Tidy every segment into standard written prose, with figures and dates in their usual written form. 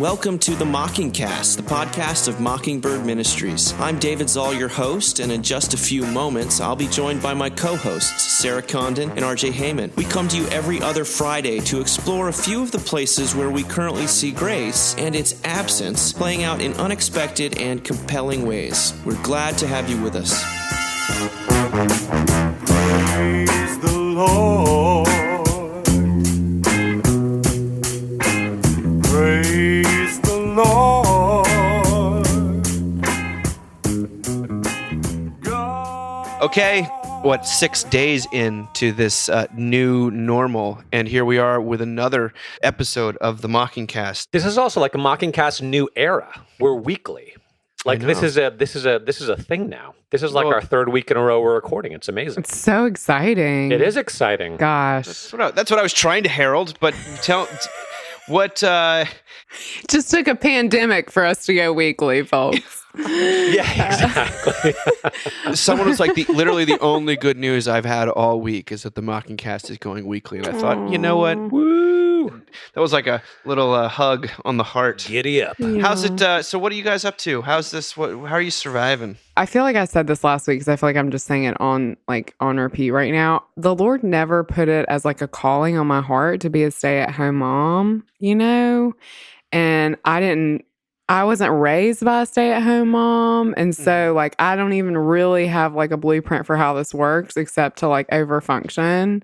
Welcome to the Mockingcast, the podcast of Mockingbird Ministries. I'm David Zoll, your host, and in just a few moments, I'll be joined by my co-hosts, Sarah Condon and RJ Heyman. We come to you every other Friday to explore a few of the places where we currently see grace and its absence playing out in unexpected and compelling ways. We're glad to have you with us. Praise the Lord. Praise the Lord. God. Okay, 6 days into this new normal, and here we are with another episode of the Mockingcast. This is also like a Mockingcast new era. We're weekly. Like this is a thing now. This is like our third week in a row we're recording. It's amazing. It's so exciting. It is exciting. Gosh. That's what I was trying to herald, but what just took a pandemic for us to go weekly, folks. Yeah, exactly. someone was like, literally the only good news I've had all week is that the Mockingcast is going weekly, and I thought, you know what? Woo! That was like a little hug on the heart. Giddy up. Yeah. How's it? So what are you guys up to? How's this? How are you surviving? I feel like I said this last week because I feel like I'm just saying it on repeat right now. The Lord never put it as like a calling on my heart to be a stay-at-home mom, you know? And I wasn't raised by a stay-at-home mom. And so like, I don't even really have like a blueprint for how this works except to like overfunction.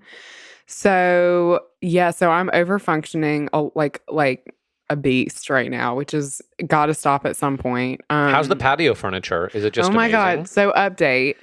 So yeah, so I'm overfunctioning like a beast right now, which is got to stop at some point. How's the patio furniture? Is it just oh my amazing? God. So update.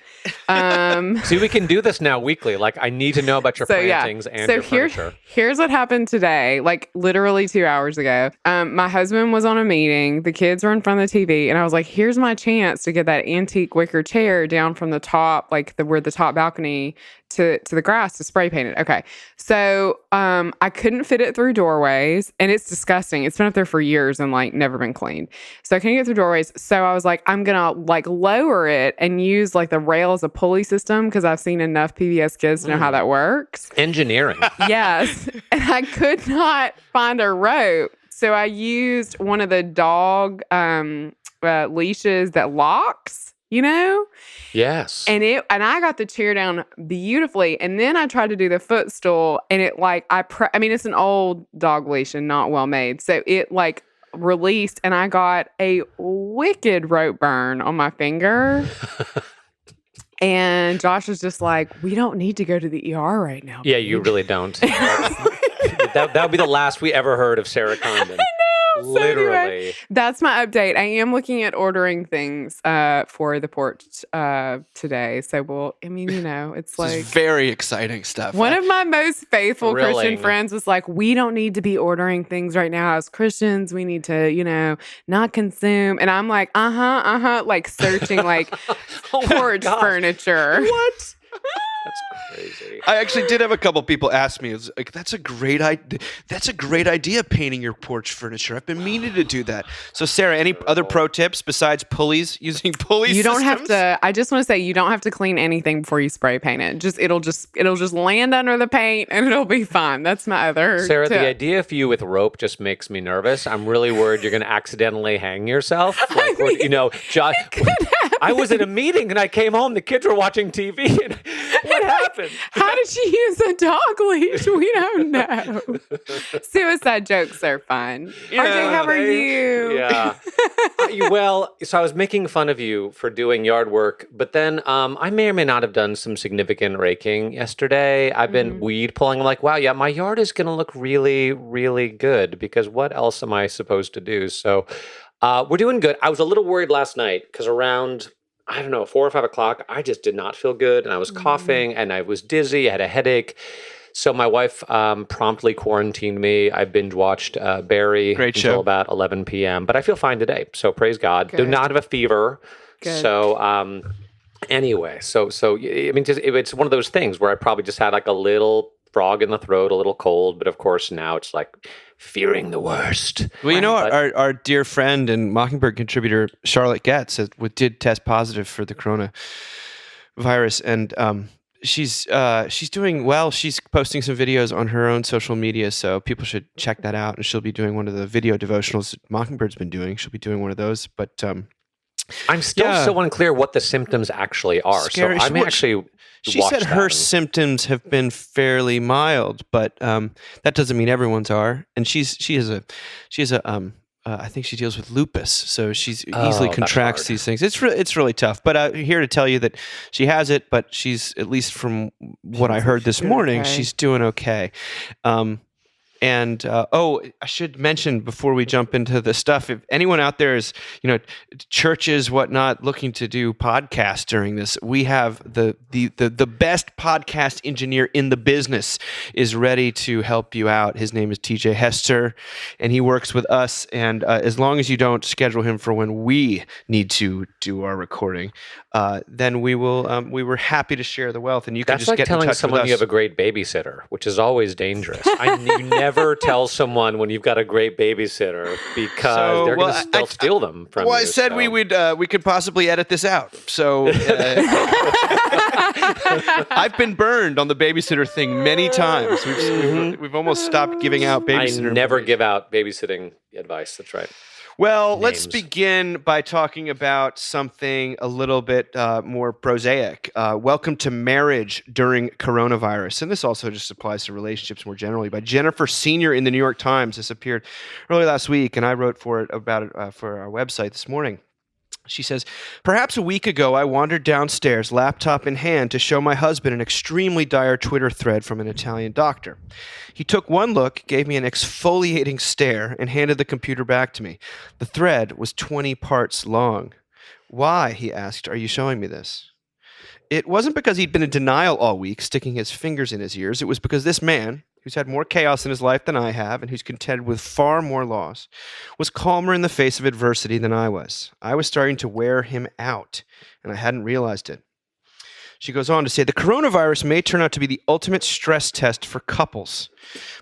See, we can do this now weekly. Like, I need to know about your plantings and your furniture. Here's what happened today, like literally 2 hours ago. My husband was on a meeting. The kids were in front of the TV. And I was like, here's my chance to get that antique wicker chair down from the top, like where the top balcony to the grass to spray paint it. Okay. So I couldn't fit it through doorways. And it's disgusting. It's been up there for years and like never been cleaned. So I couldn't get through doorways. So I was like, I'm going to like lower it and use like the rail as a pulley system because I've seen enough PBS kids to know how that works. Engineering. Yes. And I could not find a rope. So I used one of the dog leashes that locks, you know? Yes. And I got the chair down beautifully. And then I tried to do the footstool and it like, it's an old dog leash and not well made. So it like released and I got a wicked rope burn on my finger. And Josh was just like, we don't need to go to the ER right now. Yeah, you really don't. that would be the last we ever heard of Sarah Condon. Literally. So anyway, that's my update. I am looking at ordering things for the porch today. So it's like very exciting stuff. One of my most faithful Christian friends was like, we don't need to be ordering things right now as Christians. We need to, not consume. And I'm like, like searching like porch furniture. What? That's crazy. I actually did have a couple people ask me, it's like, that's a great idea. That's a great idea, painting your porch furniture. I've been meaning to do that. So Sarah, any other pro tips besides pulleys, using pulley You don't systems? have to, I just want to say you don't have to clean anything before you spray paint it. It'll just land under the paint and it'll be fine. That's my other Sarah, tip. the idea of you with rope just makes me nervous. I'm really worried you're going to accidentally hang yourself. Like, I was at a meeting and I came home, the kids were watching TV and what happened? How did she use a dog leash? We don't know. Suicide jokes are fun. RJ, how are you? Yeah. So I was making fun of you for doing yard work, but then I may or may not have done some significant raking yesterday. I've been weed pulling. I'm like, wow, yeah, my yard is going to look really, really good because what else am I supposed to do? So we're doing good. I was a little worried last night because around 4 or 5 o'clock, I just did not feel good. And I was coughing and I was dizzy. I had a headache. So my wife promptly quarantined me. I binge watched Barry until about 11 p.m. But I feel fine today. So praise God. Good. Do not have a fever. Good. So anyway, it's one of those things where I probably just had like a little frog in the throat, a little cold. But of course now it's like fearing the worst. Well, our dear friend and Mockingbird contributor Charlotte Getz did test positive for the coronavirus, and she's doing well. She's posting some videos on her own social media, so people should check that out. And she'll be doing one of the video devotionals that Mockingbird's been doing. She'll be doing one of those. But I'm still Yeah. so unclear what the symptoms actually are. Scary. So I may actually She watch said that her and- symptoms have been fairly mild, but that doesn't mean everyone's are. And she has a I think she deals with lupus, so she's easily that's contracts hard. these things. It's really tough. But I'm here to tell you that she has it, but she's, at least from what I heard this doing morning, okay. she's doing okay. And I should mention before we jump into the stuff, if anyone out there is, churches, whatnot, looking to do podcasts during this, we have the best podcast engineer in the business is ready to help you out. His name is TJ Hester, and he works with us. And as long as you don't schedule him for when we need to do our recording, then we will. We were happy to share the wealth, and you can That's just like get in telling touch someone with you us. have a great babysitter, which is always dangerous. You never tell someone when you've got a great babysitter because So, they're well, going to they'll steal them from Well, you. I said we so- would. We could possibly edit this out. So I've been burned on the babysitter thing many times. We've almost stopped giving out I babysitter. never information. give out babysitting advice. That's right. Well, let's names. begin by talking about something a little bit more prosaic. Welcome to Marriage During Coronavirus. And this also just applies to relationships more generally. By Jennifer Senior in the New York Times. This appeared early last week, and I wrote about it for our website this morning. She says, perhaps a week ago, I wandered downstairs, laptop in hand, to show my husband an extremely dire Twitter thread from an Italian doctor. He took one look, gave me an exfoliating stare, and handed the computer back to me. The thread was 20 parts long. Why, he asked, are you showing me this? It wasn't because he'd been in denial all week, sticking his fingers in his ears. It was because this man, who's had more chaos in his life than I have and who's contended with far more loss, was calmer in the face of adversity than I was. I was starting to wear him out, and I hadn't realized it. She goes on to say, the coronavirus may turn out to be the ultimate stress test for couples.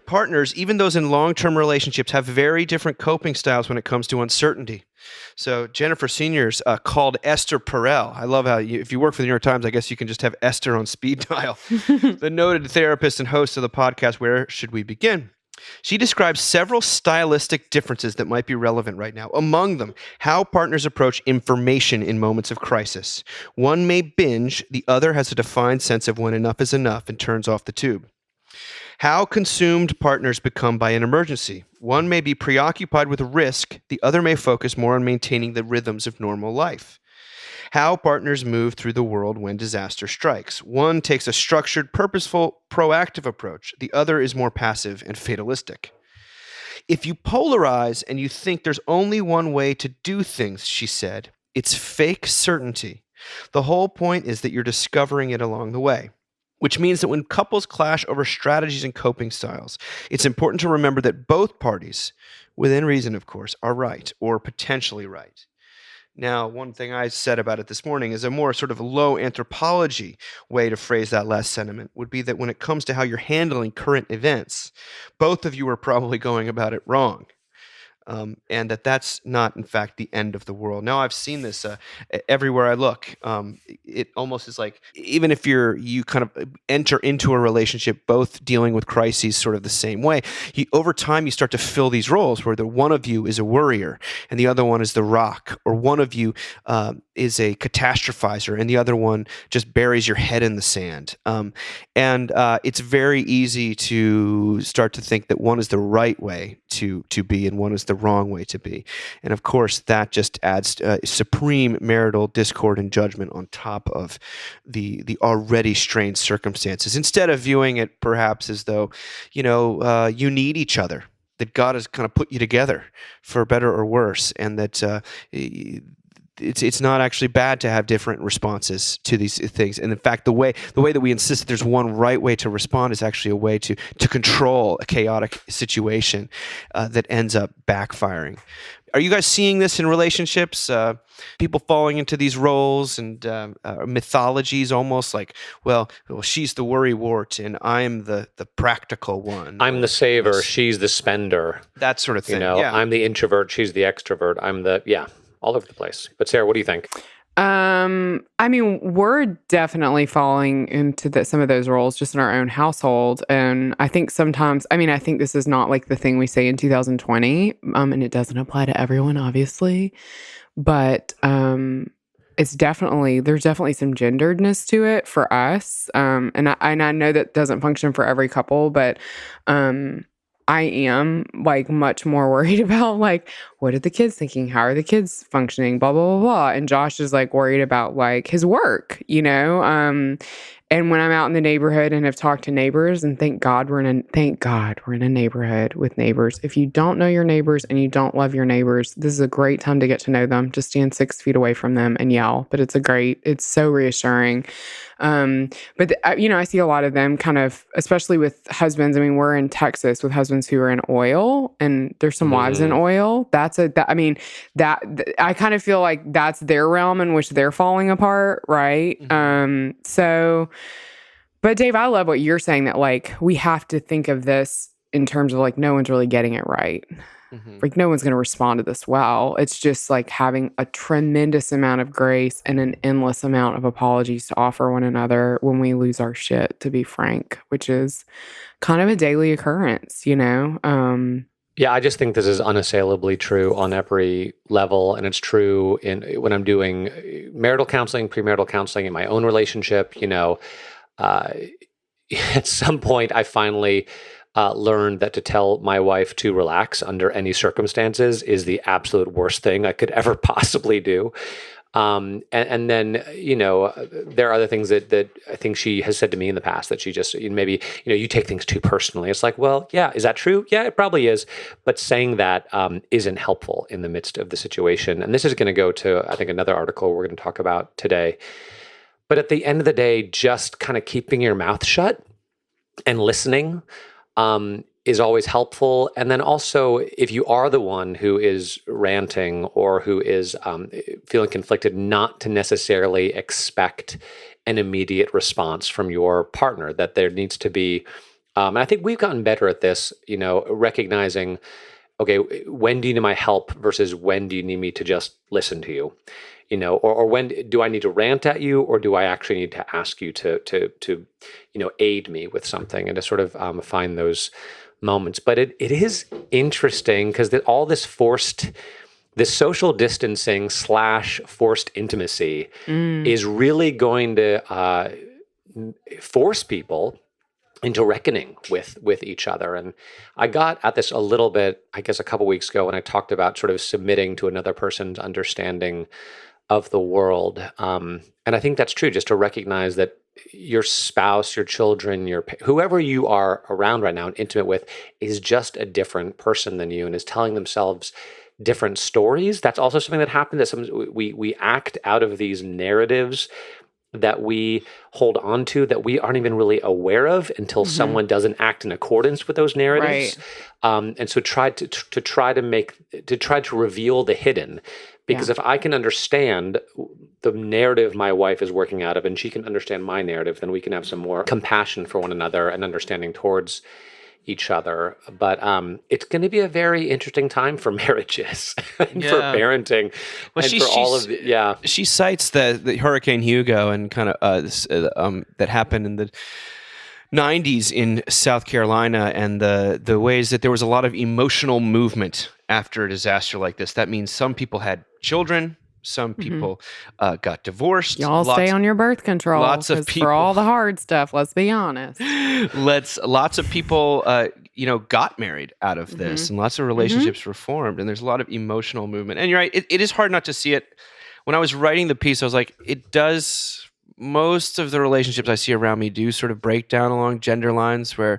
Partners, even those in long-term relationships, have very different coping styles when it comes to uncertainty. So Jennifer Senior's called Esther Perel. I love how if you work for the New York Times, I guess you can just have Esther on speed dial. The noted therapist and host of the podcast, Where Should We Begin? She describes several stylistic differences that might be relevant right now. Among them, how partners approach information in moments of crisis. One may binge, the other has a defined sense of when enough is enough and turns off the tube. How consumed partners become by an emergency. One may be preoccupied with risk, the other may focus more on maintaining the rhythms of normal life. How partners move through the world when disaster strikes. One takes a structured, purposeful, proactive approach. The other is more passive and fatalistic. If you polarize and you think there's only one way to do things, she said, it's fake certainty. The whole point is that you're discovering it along the way. Which means that when couples clash over strategies and coping styles, it's important to remember that both parties, within reason, of course, are right or potentially right. Now, one thing I said about it this morning is a more sort of low anthropology way to phrase that last sentiment would be that when it comes to how you're handling current events, both of you are probably going about it wrong. And that's not, in fact, the end of the world. Now, I've seen this everywhere I look. It almost is like, even if you kind of enter into a relationship, both dealing with crises sort of the same way, over time you start to fill these roles where the one of you is a worrier and the other one is the rock, or one of you is a catastrophizer and the other one just buries your head in the sand. And it's very easy to start to think that one is the right way to be and one is the wrong way to be. And of course, that just adds supreme marital discord and judgment on top of the already strained circumstances, instead of viewing it perhaps as though, you need each other, that God has kind of put you together for better or worse, and that it's not actually bad to have different responses to these things. And in fact, the way that we insist that there's one right way to respond is actually a way to control a chaotic situation that ends up backfiring. Are you guys seeing this in relationships? People falling into these roles and mythologies, almost like, well, she's the worrywart and I'm the practical one. I'm the saver. She's the spender. That sort of thing. Yeah. I'm the introvert. She's the extrovert. All over the place. But Sarah, what do you think? I mean, we're definitely falling into some of those roles just in our own household. And I think sometimes, I think this is not like the thing we say in 2020, and it doesn't apply to everyone, obviously. But there's definitely some genderedness to it for us. And I know that doesn't function for every couple, but I am like much more worried about like, what are the kids thinking? How are the kids functioning? Blah, blah, blah, blah. And Josh is like worried about like his work, you know? And when I'm out in the neighborhood and have talked to neighbors, and thank God we're in a neighborhood with neighbors. If you don't know your neighbors and you don't love your neighbors, this is a great time to get to know them. Just stand 6 feet away from them and yell. But it's so reassuring. I see a lot of them kind of, especially with husbands. I mean, we're in Texas with husbands who are in oil, and there's some wives in oil. I kind of feel like that's their realm in which they're falling apart, right? But Dave, I love what you're saying, that like we have to think of this in terms of like no one's really getting it right. Like no one's going to respond to this well. It's just like having a tremendous amount of grace and an endless amount of apologies to offer one another when we lose our shit, to be frank, which is kind of a daily occurrence, you know? Yeah, I just think this is unassailably true on every level, and it's true when I'm doing marital counseling, premarital counseling in my own relationship. You know, at some point, I finally learned that to tell my wife to relax under any circumstances is the absolute worst thing I could ever possibly do. And then, you know, there are other things that I think she has said to me in the past that she just, maybe, you take things too personally. It's like, well, yeah, is that true? Yeah, it probably is. But saying that isn't helpful in the midst of the situation. And this is going to go to, I think, another article we're going to talk about today. But at the end of the day, just kind of keeping your mouth shut and listening is always helpful. And then also, if you are the one who is ranting or who is feeling conflicted, not to necessarily expect an immediate response from your partner, that there needs to be, and I think we've gotten better at this, recognizing, okay, when do you need my help versus when do you need me to just listen to you? Or when do I need to rant at you, or do I actually need to ask you to aid me with something, and to sort of find those moments. But it is interesting because all this social distancing / forced intimacy is really going to force people into reckoning with each other. And I got at this a little bit, I guess, a couple weeks ago when I talked about sort of submitting to another person's understanding of the world. And I think that's true, just to recognize that your spouse, your children, whoever you are around right now and intimate with is just a different person than you and is telling themselves different stories. That's also something that happens, that sometimes we act out of these narratives that we hold on to that we aren't even really aware of until someone doesn't act in accordance with those narratives. Right. And so try to reveal the hidden. Because if I can understand the narrative my wife is working out of, and she can understand my narrative, then we can have some more compassion for one another and understanding towards each other. But it's going to be a very interesting time for marriages and for parenting. Well, and for all of the, she cites the Hurricane Hugo and kind of that happened in the 90s in South Carolina, and the ways that there was a lot of emotional movement after a disaster like this. That means some people had children, some people got divorced. Y'all stay on your birth control. Lots of people, for all the hard stuff, let's be honest. Lots of people got married out of this, and lots of relationships were formed, and there's a lot of emotional movement. And you're right, it is hard not to see it. When I was writing the piece, I was like, it does. Most of the relationships I see around me do sort of break down along gender lines, where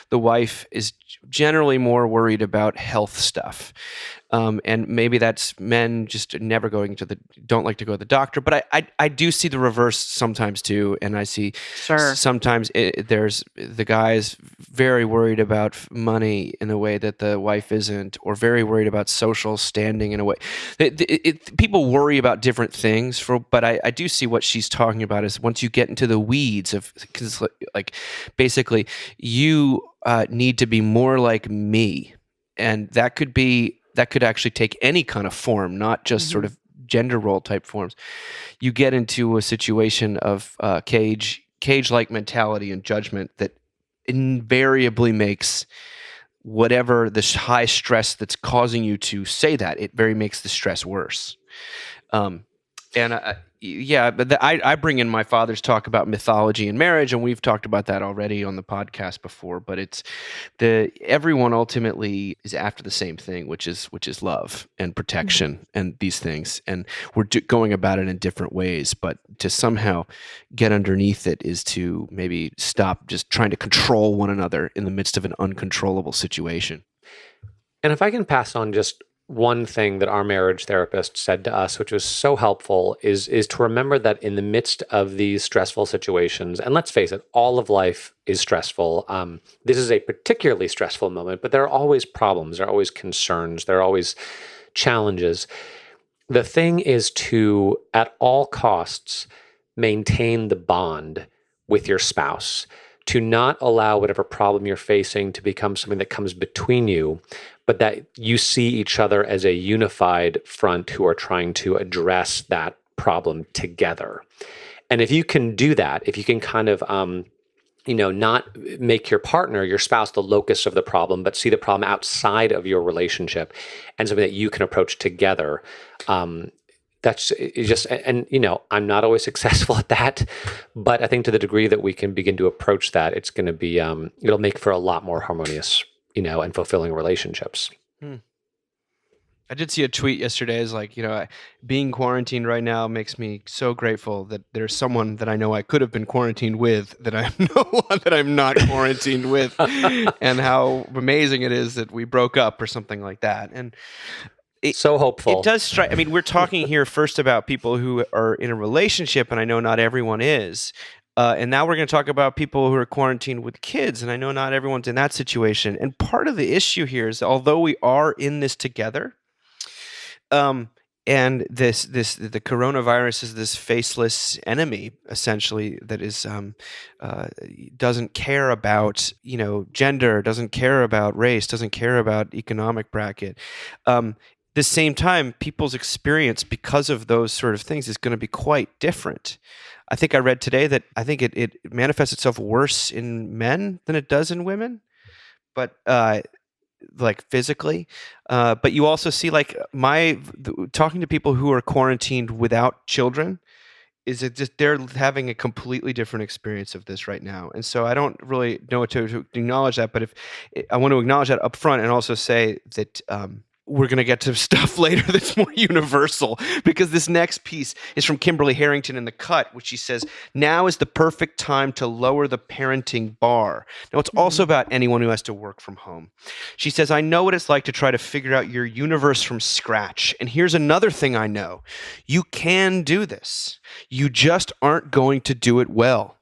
the wife is generally more worried about health stuff. And maybe that's men just never don't like to go to the doctor. But I do see the reverse sometimes too. And I see sometimes there's the guy is very worried about money in a way that the wife isn't, or very worried about social standing in a way. People worry about different things, but I do see what she's talking about is once you get into the weeds of, because like basically you need to be more like me. And that could actually take any kind of form, not just sort of gender role type forms, you get into a situation of cage-like mentality and judgment that invariably makes whatever this high stress that's causing you to say that, it very makes the stress worse. But I bring in my father's talk about mythology and marriage, and we've talked about that already on the podcast before. But it's everyone ultimately is after the same thing, which is love and protection and these things, and we're going about it in different ways. But to somehow get underneath it is to maybe stop just trying to control one another in the midst of an uncontrollable situation. And if I can pass on just one thing that our marriage therapist said to us, which was so helpful, is to remember that in the midst of these stressful situations, and let's face it, all of life is stressful. This is a particularly stressful moment, but there are always problems, there are always concerns, there are always challenges. The thing is to, at all costs, maintain the bond with your spouse, to not allow whatever problem you're facing to become something that comes between you, but that you see each other as a unified front who are trying to address that problem together. And if you can do that, if you can kind of, not make your partner, your spouse, the locus of the problem, but see the problem outside of your relationship and something that you can approach together, that's just, and I'm not always successful at that, but I think to the degree that we can begin to approach that, it's going to be, it'll make for a lot more harmonious, and fulfilling relationships. I did see a tweet yesterday. It's like, being quarantined right now makes me so grateful that there's someone that I know I could have been quarantined with that I know that I'm not quarantined with, and how amazing it is that we broke up or something like that. And so hopeful. It does strike. I mean, we're talking here first about people who are in a relationship, and I know not everyone is. And now we're going to talk about people who are quarantined with kids, and I know not everyone's in that situation. And part of the issue here is, although we are in this together, and the coronavirus is this faceless enemy, essentially, that is doesn't care about gender, doesn't care about race, doesn't care about economic bracket. The same time, people's experience because of those sort of things is going to be quite different. I think I read today that I think it manifests itself worse in men than it does in women, but like physically. But you also see talking to people who are quarantined without children, is it just they're having a completely different experience of this right now. And so I don't really know what to acknowledge that, but if I want to acknowledge that up front and also say that we're going to get to stuff later that's more universal, because this next piece is from Kimberly Harrington in The Cut, which she says, now is the perfect time to lower the parenting bar. Now, it's also about anyone who has to work from home. She says, I know what it's like to try to figure out your universe from scratch. And here's another thing I know. You can do this. You just aren't going to do it well.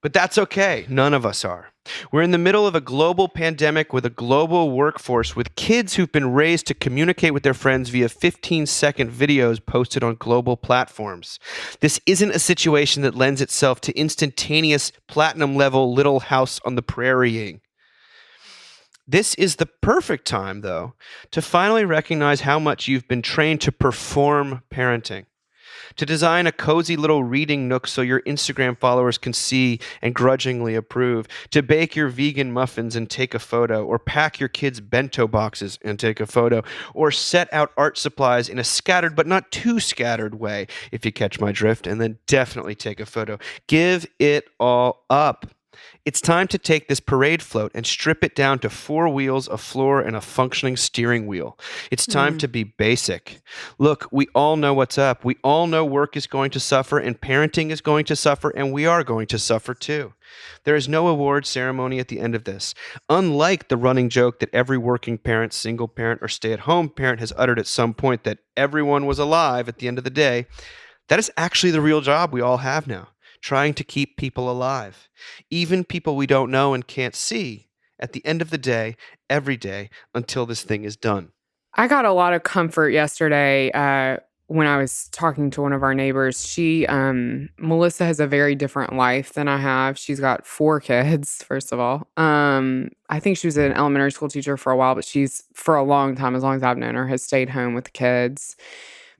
But that's okay. None of us are. We're in the middle of a global pandemic with a global workforce with kids who've been raised to communicate with their friends via 15-second videos posted on global platforms. This isn't a situation that lends itself to instantaneous platinum-level Little House on the Prairieing. This is the perfect time, though, to finally recognize how much you've been trained to perform parenting. To design a cozy little reading nook so your Instagram followers can see and grudgingly approve, to bake your vegan muffins and take a photo, or pack your kids' bento boxes and take a photo, or set out art supplies in a scattered but not too scattered way, if you catch my drift, and then definitely take a photo. Give it all up. It's time to take this parade float and strip it down to 4 wheels, a floor, and a functioning steering wheel. It's time to be basic. Look, we all know what's up. We all know work is going to suffer, and parenting is going to suffer, and we are going to suffer too. There is no award ceremony at the end of this. Unlike the running joke that every working parent, single parent, or stay-at-home parent has uttered at some point that everyone was alive at the end of the day, that is actually the real job we all have now. Trying to keep people alive, even people we don't know and can't see, at the end of the day, every day, until this thing is done. I got a lot of comfort yesterday when I was talking to one of our neighbors, Melissa has a very different life than I have. She's got 4 kids, first of all. I think she was an elementary school teacher for a while, but she's, for a long time, as long as I've known her, has stayed home with the kids.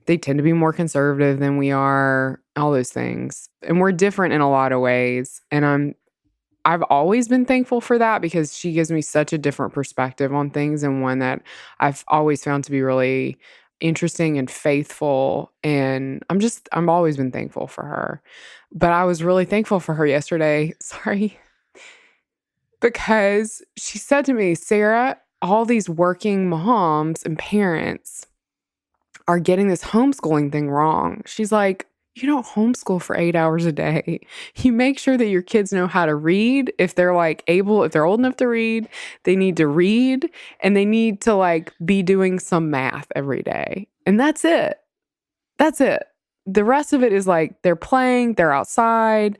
They tend to be more conservative than we are, all those things. And we're different in a lot of ways. And I've always been thankful for that because she gives me such a different perspective on things, and one that I've always found to be really interesting and faithful. And I've always been thankful for her. But I was really thankful for her yesterday. Sorry. Because she said to me, Sarah, all these working moms and parents are getting this homeschooling thing wrong. She's like, you don't homeschool for 8 hours a day. You make sure that your kids know how to read. If they're if they're old enough to read, they need to read, and they need to be doing some math every day. And that's it. That's it. The rest of it is they're playing, they're outside,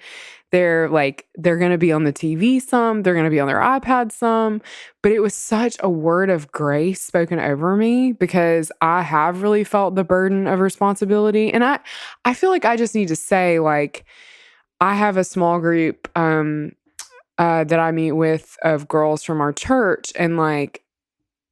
they're going to be on the TV some, they're going to be on their iPad some. But it was such a word of grace spoken over me because I have really felt the burden of responsibility. And I feel like I just need to say, I have a small group that I meet with of girls from our church, and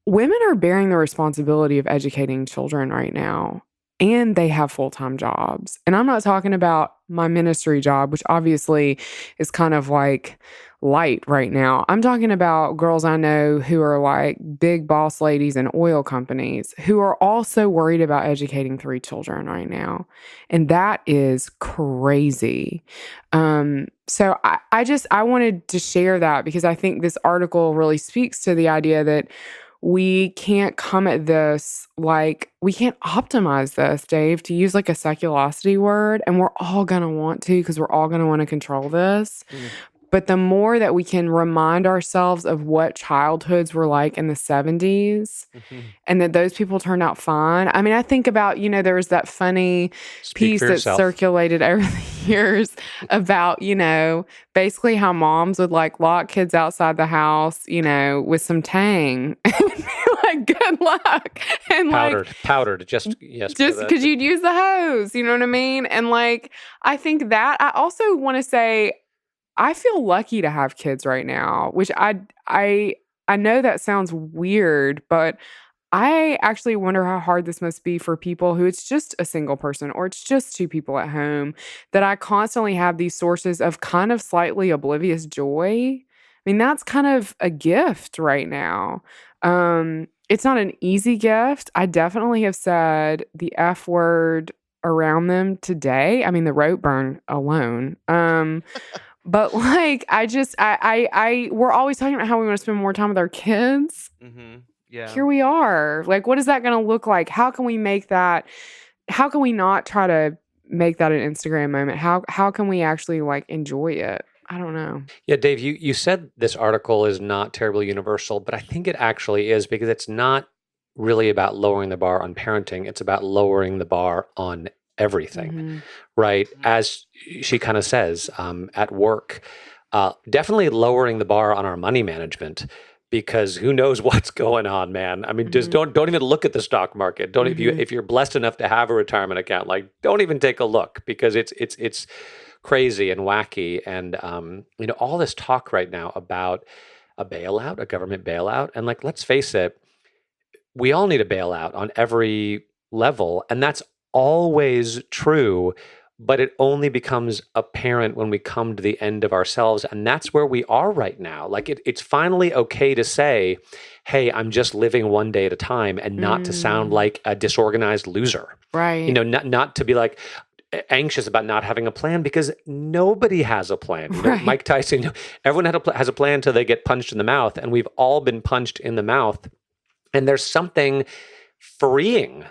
women are bearing the responsibility of educating children right now. And they have full-time jobs. And I'm not talking about my ministry job, which obviously is kind of light right now. I'm talking about girls I know who are big boss ladies in oil companies who are also worried about educating 3 children right now. And that is crazy. So I wanted to share that because I think this article really speaks to the idea that we can't come at this we can't optimize this, Dave, to use a seculosity word. And we're all going to want to because we're all going to want to control this. But the more that we can remind ourselves of what childhoods were like in the 70s and that those people turned out fine. I mean, I think about, there was that funny piece that circulated over the years about, basically how moms would lock kids outside the house, with some Tang and be good luck. And powdered, just because you'd use the hose, you know what I mean? And I think that I also want to say, I feel lucky to have kids right now, which I know that sounds weird, but I actually wonder how hard this must be for people who it's just a single person or it's just 2 people at home, that I constantly have these sources of kind of slightly oblivious joy. I mean, that's kind of a gift right now. It's not an easy gift. I definitely have said the F word around them today. I mean, the rope burn alone. But we're always talking about how we want to spend more time with our kids. Mm-hmm. Yeah. Here we are. What is that going to look like? How can we make that? How can we not try to make that an Instagram moment? How can we actually enjoy it? I don't know. Yeah, Dave, you said this article is not terribly universal, but I think it actually is because it's not really about lowering the bar on parenting. It's about lowering the bar on everything, right? As she kind of says, at work, definitely lowering the bar on our money management because who knows what's going on, man. I mean, just don't even look at the stock market. Don't if you're blessed enough to have a retirement account, don't even take a look because it's crazy and wacky. And all this talk right now about a bailout, a government bailout, and let's face it, we all need a bailout on every level, and that's always true, but it only becomes apparent when we come to the end of ourselves. And that's where we are right now. It's finally okay to say, hey, I'm just living one day at a time and not to sound like a disorganized loser. Right. Not to be anxious about not having a plan because nobody has a plan. Right. Mike Tyson, everyone has a plan until they get punched in the mouth, and we've all been punched in the mouth. And there's something freeing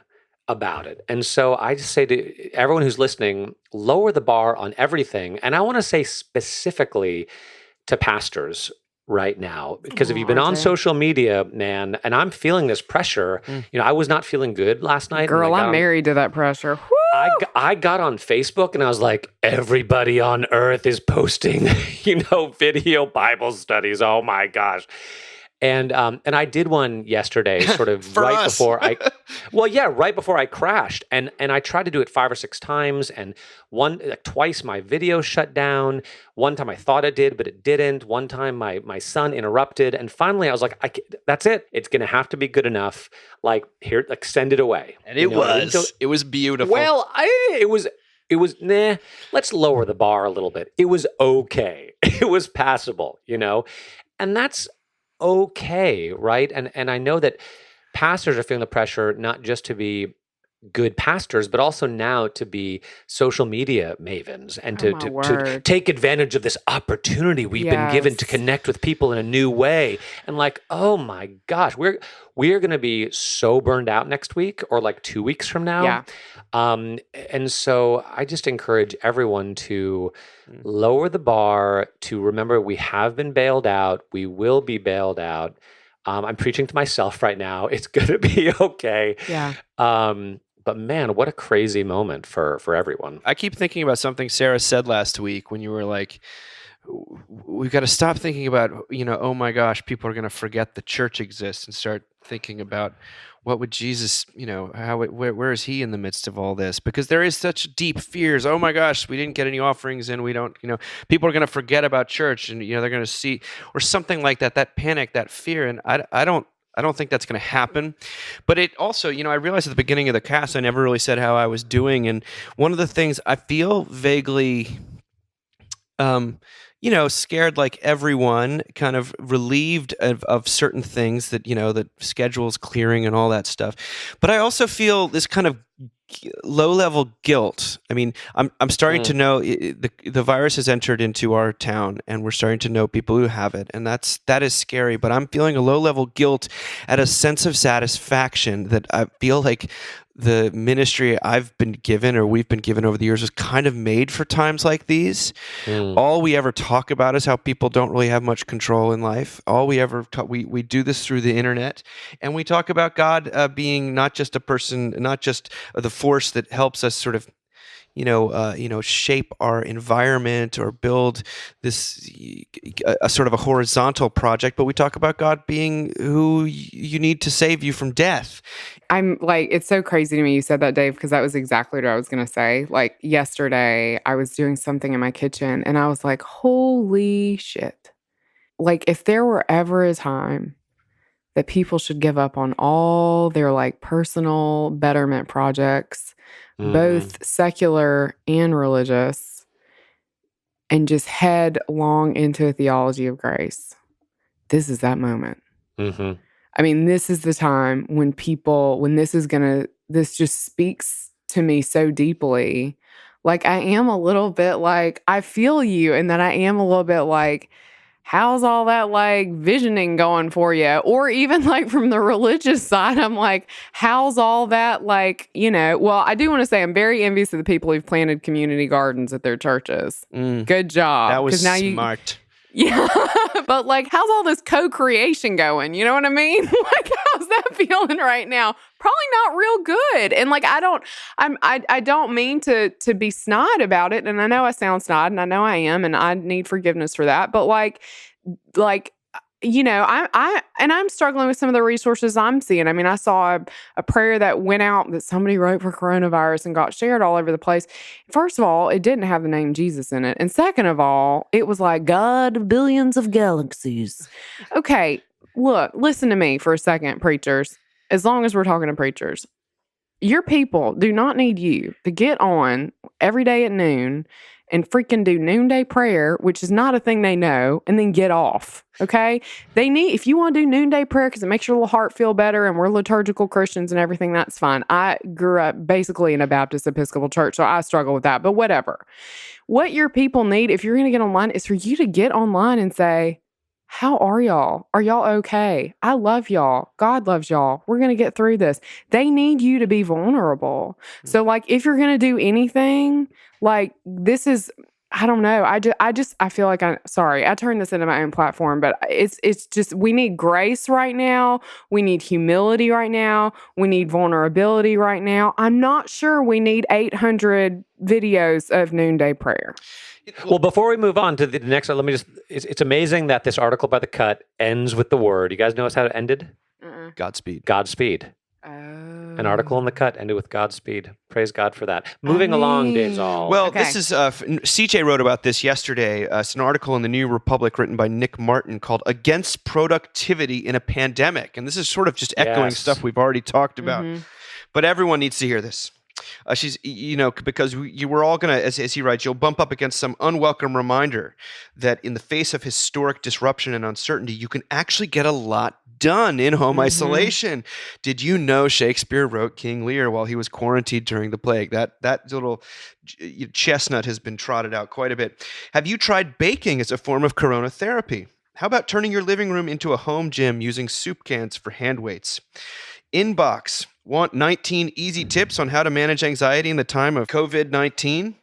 about it. And so I just say to everyone who's listening, lower the bar on everything. And I want to say specifically to pastors right now, because if you've been on social media, man, and I'm feeling this pressure, I was not feeling good last night. Girl, I'm married to that pressure. Woo! I got on Facebook and I was like, everybody on earth is posting, video Bible studies. Oh my gosh. And I did one yesterday, sort of For right us. before I, right before I crashed, and I tried to do it 5 or 6 times, and twice my video shut down. One time I thought it did, but it didn't. One time my son interrupted, and finally I was like, that's it. It's gonna have to be good enough. Like here, like send it away. And it was beautiful. Well, it was. Nah, let's lower the bar a little bit. It was okay. It was passable, and that's okay, right? And I know that pastors are feeling the pressure not just to be good pastors, but also now to be social media mavens and to take advantage of this opportunity we've been given to connect with people in a new way. And like, oh my gosh, we are going to be so burned out next week or like 2 weeks from now. Yeah. And so I just encourage everyone to lower the bar, to remember we have been bailed out. We will be bailed out. I'm preaching to myself right now. It's going to be okay. Yeah. But man, what a crazy moment for everyone. I keep thinking about something Sarah said last week when you were like, we've got to stop thinking about, oh my gosh, people are going to forget the church exists and start thinking about what would Jesus, where is he in the midst of all this? Because there is such deep fears. Oh my gosh, we didn't get any offerings in. We don't, people are going to forget about church and, they're going to see, or something like that panic, that fear. And I don't think that's going to happen. But it also, I realized at the beginning of the cast, I never really said how I was doing. And one of the things I feel vaguely, scared like everyone, kind of relieved of certain things that, that schedule's clearing and all that stuff. But I also feel this kind of low-level guilt. I mean, I'm starting to know the virus has entered into our town, and we're starting to know people who have it, and that is scary. But I'm feeling a low-level guilt at a sense of satisfaction that I feel like the ministry I've been given or we've been given over the years was kind of made for times like these. All we ever talk about is how people don't really have much control in life. All we ever we do this through the internet, and we talk about God being not just a person, not just the force that helps us sort of shape our environment or build this a sort of a horizontal project, but we talk about God being who you need to save you from death. I'm like, it's so crazy to me you said that, Dave, because that was exactly what I was going to say. Like yesterday, I was doing something in my kitchen and I was like, holy shit. Like if there were ever a time that people should give up on all their like personal betterment projects, both secular and religious, and just headlong into a theology of grace, this is that moment. Mm-hmm. I mean, this is the time when this just speaks to me so deeply. Like, I am a little bit like, I feel you, and that I am a little bit like, how's all that like visioning going for you? Or even like from the religious side, I'm like, how's all that like, well, I do want to say I'm very envious of the people who've planted community gardens at their churches. Good job. That was now smart. Yeah. But like, how's all this co-creation going? You know what I mean? Like, how's that feeling right now? Probably not real good. And like, I don't mean to be snide about it. And I know I sound snide and I know I am, and I need forgiveness for that. But like, I'm struggling with some of the resources I'm seeing. I mean, I saw a prayer that went out that somebody wrote for coronavirus and got shared all over the place. First of all, it didn't have the name Jesus in it. And second of all, it was like God of billions of galaxies. Okay, look, listen to me for a second, preachers. As long as we're talking to preachers, your people do not need you to get on every day at noon and freaking do noonday prayer, which is not a thing they know, and then get off, okay? If you want to do noonday prayer because it makes your little heart feel better and we're liturgical Christians and everything, that's fine. I grew up basically in a Baptist Episcopal church, so I struggle with that, but whatever. What your people need, if you're going to get online, is for you to get online and say, how are y'all? Are y'all okay? I love y'all. God loves y'all. We're going to get through this. They need you to be vulnerable. So like, if you're going to do anything, like this is, I don't know. I feel like I turned this into my own platform, but it's just, we need grace right now. We need humility right now. We need vulnerability right now. I'm not sure we need 800 videos of noonday prayer. Well, before we move on to the next one, let me just, it's amazing that this article by The Cut ends with the word. You guys notice how it ended? Godspeed. Godspeed. Oh. An article in The Cut ended with Godspeed. Praise God for that. Moving along, Dave Zoll. Well, Okay. this is CJ wrote about this yesterday. It's an article in the New Republic written by Nick Martin called "Against Productivity in a Pandemic," and this is sort of just echoing Yes. stuff we've already talked about. But everyone needs to hear this. Because you were all gonna, as he writes, you'll bump up against some unwelcome reminder that in the face of historic disruption and uncertainty, you can actually get a lot done in home isolation. Did you know Shakespeare wrote King Lear while he was quarantined during the plague? That little chestnut has been trotted out quite a bit. Have you tried baking as a form of corona therapy? How about turning your living room into a home gym using soup cans for hand weights? Inbox, want 19 easy tips on how to manage anxiety in the time of COVID-19?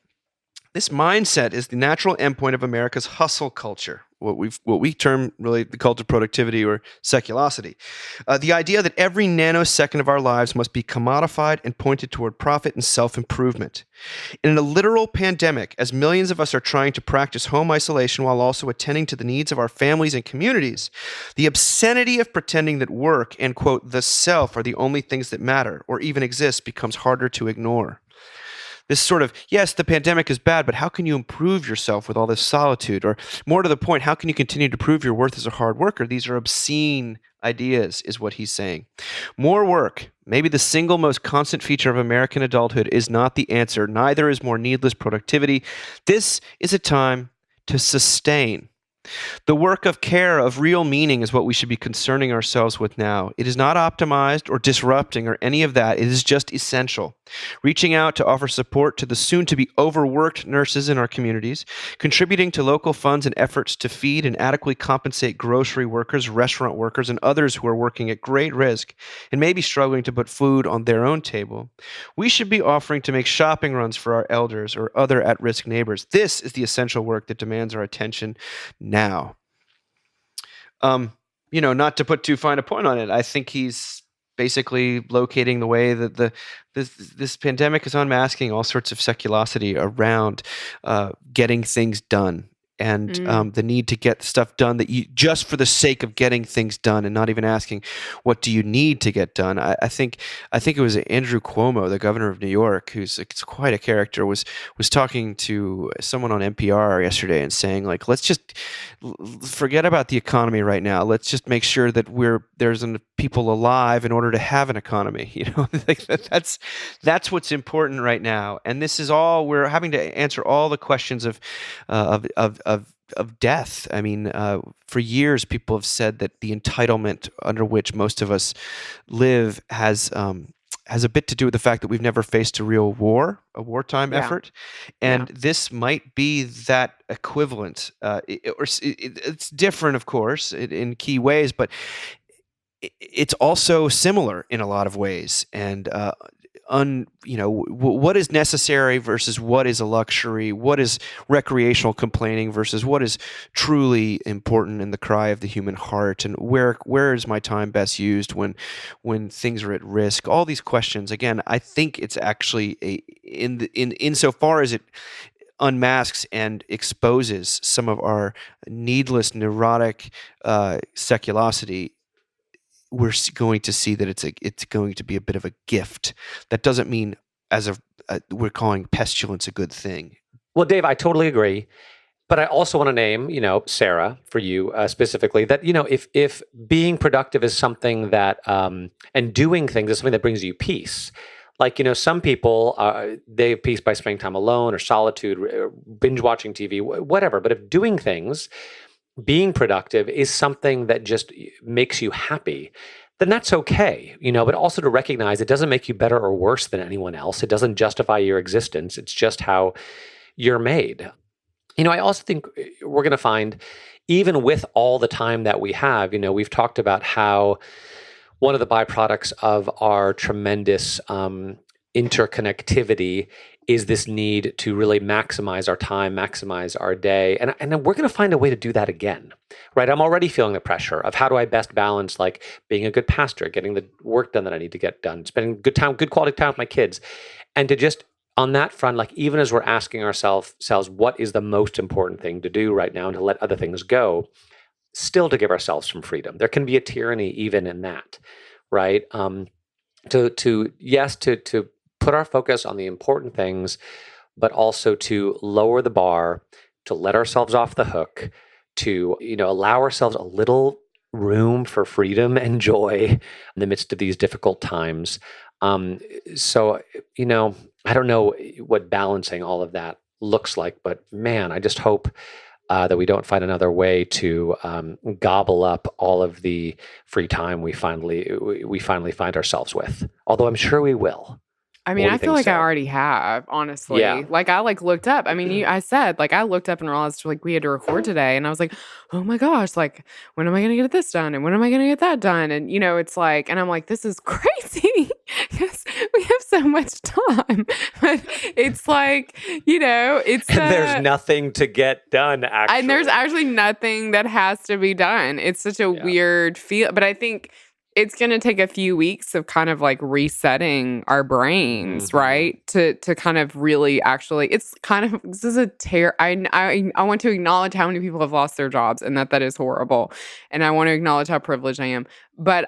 This mindset is the natural endpoint of America's hustle culture, what we term really the cult of productivity or seculosity. The idea that every nanosecond of our lives must be commodified and pointed toward profit and self-improvement. In a literal pandemic, as millions of us are trying to practice home isolation while also attending to the needs of our families and communities, the obscenity of pretending that work and, quote, the self are the only things that matter or even exist becomes harder to ignore. This sort of, yes, the pandemic is bad, but how can you improve yourself with all this solitude? Or more to the point, how can you continue to prove your worth as a hard worker? These are obscene ideas, is what he's saying. More work, maybe the single most constant feature of American adulthood, is not the answer. Neither is more needless productivity. This is a time to sustain. The work of care, of real meaning, is what we should be concerning ourselves with now. It is not optimized or disrupting or any of that. It is just essential. Reaching out to offer support to the soon-to-be overworked nurses in our communities, contributing to local funds and efforts to feed and adequately compensate grocery workers, restaurant workers, and others who are working at great risk and maybe struggling to put food on their own table. We should be offering to make shopping runs for our elders or other at-risk neighbors. This is the essential work that demands our attention now. Not to put too fine a point on it, I think he's basically locating the way that this pandemic is unmasking all sorts of seculosity around getting things done. And the need to get stuff done that you just for the sake of getting things done and not even asking what do you need to get done. I think it was Andrew Cuomo, the governor of New York, who's quite a character, was talking to someone on NPR yesterday and saying, like, let's just forget about the economy right now. Let's just make sure that there's people alive in order to have an economy. Like that's what's important right now. And this is all we're having to answer all the questions of death. I mean, for years, people have said that the entitlement under which most of us live has a bit to do with the fact that we've never faced a real war, a wartime effort, and this might be that equivalent. It's different, of course, in key ways, but it's also similar in a lot of ways. And what is necessary versus what is a luxury, what is recreational complaining versus what is truly important in the cry of the human heart, and where is my time best used when things are at risk. All these questions, again, I think it's actually insofar as it unmasks and exposes some of our needless neurotic seculosity, we're going to see that it's going to be a bit of a gift. That doesn't mean we're calling pestilence a good thing. Well, Dave, I totally agree. But I also want to name, Sarah, for you specifically, that, if being productive is something that, and doing things is something that brings you peace. Like, some people, they have peace by spending time alone or solitude, binge watching TV, whatever. But if doing things, being productive is something that just makes you happy, then that's okay, but also to recognize it doesn't make you better or worse than anyone else. It doesn't justify your existence. It's just how you're made. I also think we're going to find, even with all the time that we have, we've talked about how one of the byproducts of our tremendous interconnectivity is this need to really maximize our time, maximize our day. And we're going to find a way to do that again, right? I'm already feeling the pressure of how do I best balance, like, being a good pastor, getting the work done that I need to get done, spending good quality time with my kids, and to just on that front, like even as we're asking ourselves what is the most important thing to do right now and to let other things go, still to give ourselves some freedom. There can be a tyranny even in that, right? To put our focus on the important things, but also to lower the bar, to let ourselves off the hook, to allow ourselves a little room for freedom and joy in the midst of these difficult times. So I don't know what balancing all of that looks like, but man, I just hope that we don't find another way to gobble up all of the free time we finally find ourselves with. Although I'm sure we will. I mean, I feel like I already have, honestly. Yeah. Like, I looked up. I mean, I said, like, I looked up and realized, like, we had to record today. And I was like, oh my gosh, like, when am I going to get this done? And when am I going to get that done? And, it's like, and I'm like, this is crazy because we have so much time. But it's like, it's. And there's nothing to get done, actually. And there's actually nothing that has to be done. It's such a weird feel. But I think it's going to take a few weeks of kind of like resetting our brains, right? To kind of really actually, it's kind of, this is a I want to acknowledge how many people have lost their jobs and that is horrible. And I want to acknowledge how privileged I am. But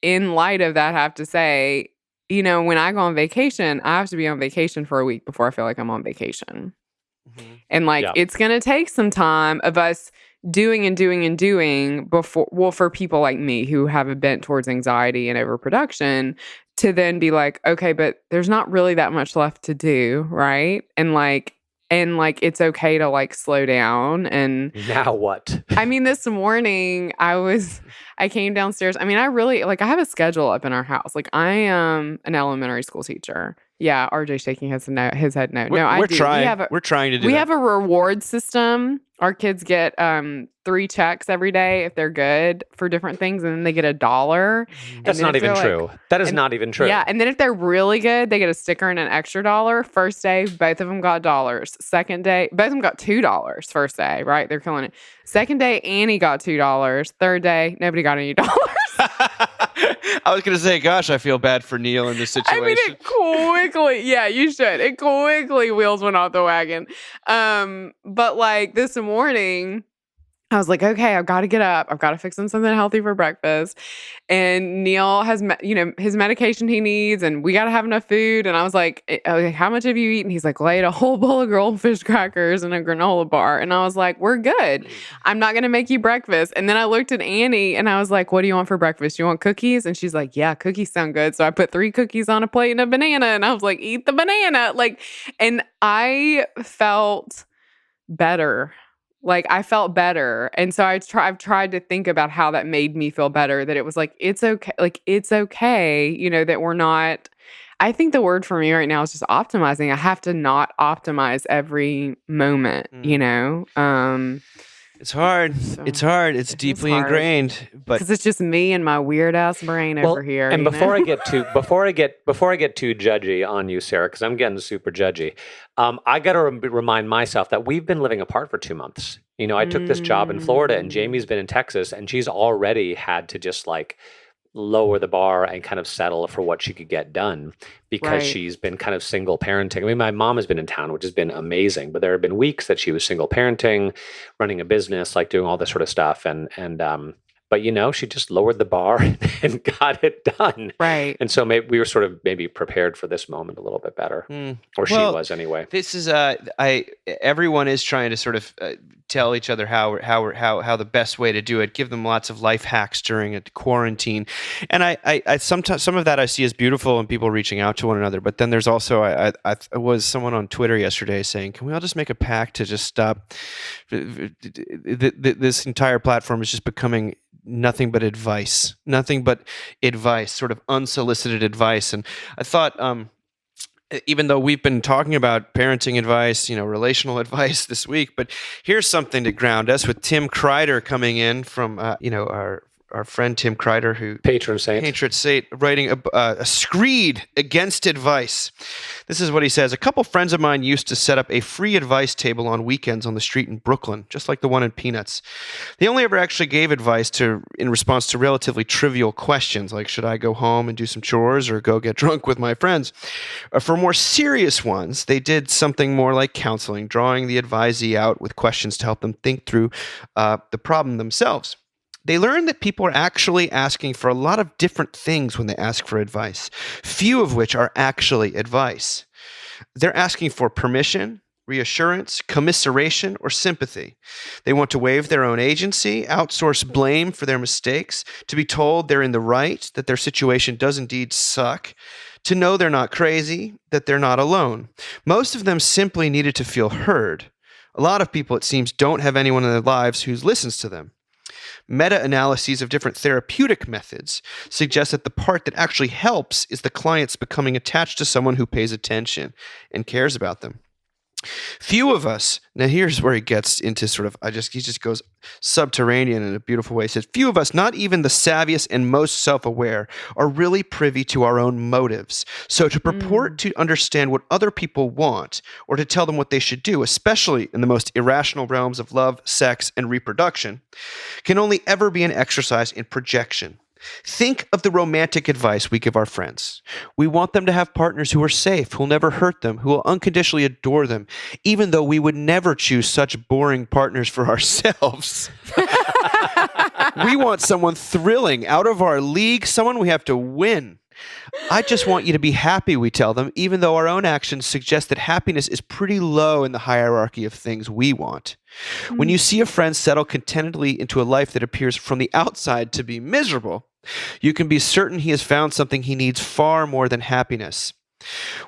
in light of that, have to say, when I go on vacation, I have to be on vacation for a week before I feel like I'm on vacation. Mm-hmm. And it's going to take some time of us doing before, for people like me who have a bent towards anxiety and overproduction, to then be like, okay, but there's not really that much left to do, right? And it's okay to like slow down. And now what? I mean, this morning I came downstairs. I mean, I really I have a schedule up in our house. Like, I am an elementary school teacher. Yeah, RJ shaking his head no. We're trying. We're trying to do. We have a reward system. Our kids get 3 checks every day if they're good for different things, and then they get $1. That's not even true. That is not even true. Yeah, and then if they're really good, they get a sticker and an extra $1. First day, both of them got dollars. Second day, both of them got $2. First day, right? They're killing it. Second day, Annie got $2. Third day, nobody got any dollars. I was going to say, gosh, I feel bad for Neil in this situation. I mean, it quickly, yeah, you should. It quickly wheels went off the wagon. But like this morning, I was like, okay, I've got to get up. I've got to fix him something healthy for breakfast. And Neil has, his medication he needs, and we got to have enough food. And I was like, okay, how much have you eaten? He's like, well, I ate a whole bowl of goldfish crackers and a granola bar. And I was like, we're good. I'm not going to make you breakfast. And then I looked at Annie and I was like, what do you want for breakfast? You want cookies? And she's like, yeah, cookies sound good. So I put 3 cookies on a plate and a banana. And I was like, eat the banana. And I felt better. I felt better. And so I've tried to think about how that made me feel better, that it was like, it's okay. It's okay, that we're not, I think the word for me right now is just optimizing. I have to not optimize every moment, It's hard. So, it's hard. It's deeply ingrained, but because it's just me and my weird ass brain over here. And before I get too judgy on you, Sarah, because I'm getting super judgy, I got to remind myself that we've been living apart for 2 months. I took this job in Florida, and Jamie's been in Texas, and she's already had to just lower the bar and kind of settle for what she could get done because she's been kind of single parenting. I mean, my mom has been in town, which has been amazing, but there have been weeks that she was single parenting, running a business, doing all this sort of stuff. But she just lowered the bar and got it done. Right. And so we were sort of prepared for this moment a little bit better, or she was anyway. This is everyone is trying to sort of tell each other how the best way to do it. Give them lots of life hacks during a quarantine, and I sometimes some of that I see as beautiful and people reaching out to one another. But then there's also I was someone on Twitter yesterday saying, can we all just make a pact to just stop? This entire platform is just becoming nothing but advice, sort of unsolicited advice. And I thought, even though we've been talking about parenting advice, relational advice this week, but here's something to ground us with Tim Kreider coming in from, our our friend Tim Kreider, who Patron saint. Patron saint, writing a screed against advice. This is what he says. A couple friends of mine used to set up a free advice table on weekends on the street in Brooklyn, just like the one in Peanuts. They only ever actually gave advice in response to relatively trivial questions, like should I go home and do some chores or go get drunk with my friends? For more serious ones, they did something more like counseling, drawing the advisee out with questions to help them think through the problem themselves. They learned that people are actually asking for a lot of different things when they ask for advice, few of which are actually advice. They're asking for permission, reassurance, commiseration, or sympathy. They want to waive their own agency, outsource blame for their mistakes, to be told they're in the right, that their situation does indeed suck, to know they're not crazy, that they're not alone. Most of them simply needed to feel heard. A lot of people, it seems, don't have anyone in their lives who listens to them. Meta-analyses of different therapeutic methods suggest that the part that actually helps is the clients becoming attached to someone who pays attention and cares about them. Few of us, now here's where he gets into he just goes subterranean in a beautiful way. He says, few of us, not even the savviest and most self-aware, are really privy to our own motives. So to purport to understand what other people want or to tell them what they should do, especially in the most irrational realms of love, sex, and reproduction, can only ever be an exercise in projection. Think of the romantic advice we give our friends. We want them to have partners who are safe, who will never hurt them, who will unconditionally adore them, even though we would never choose such boring partners for ourselves. We want someone thrilling, out of our league, someone we have to win. I just want you to be happy, we tell them, even though our own actions suggest that happiness is pretty low in the hierarchy of things we want. When you see a friend settle contentedly into a life that appears from the outside to be miserable, you can be certain he has found something he needs far more than happiness.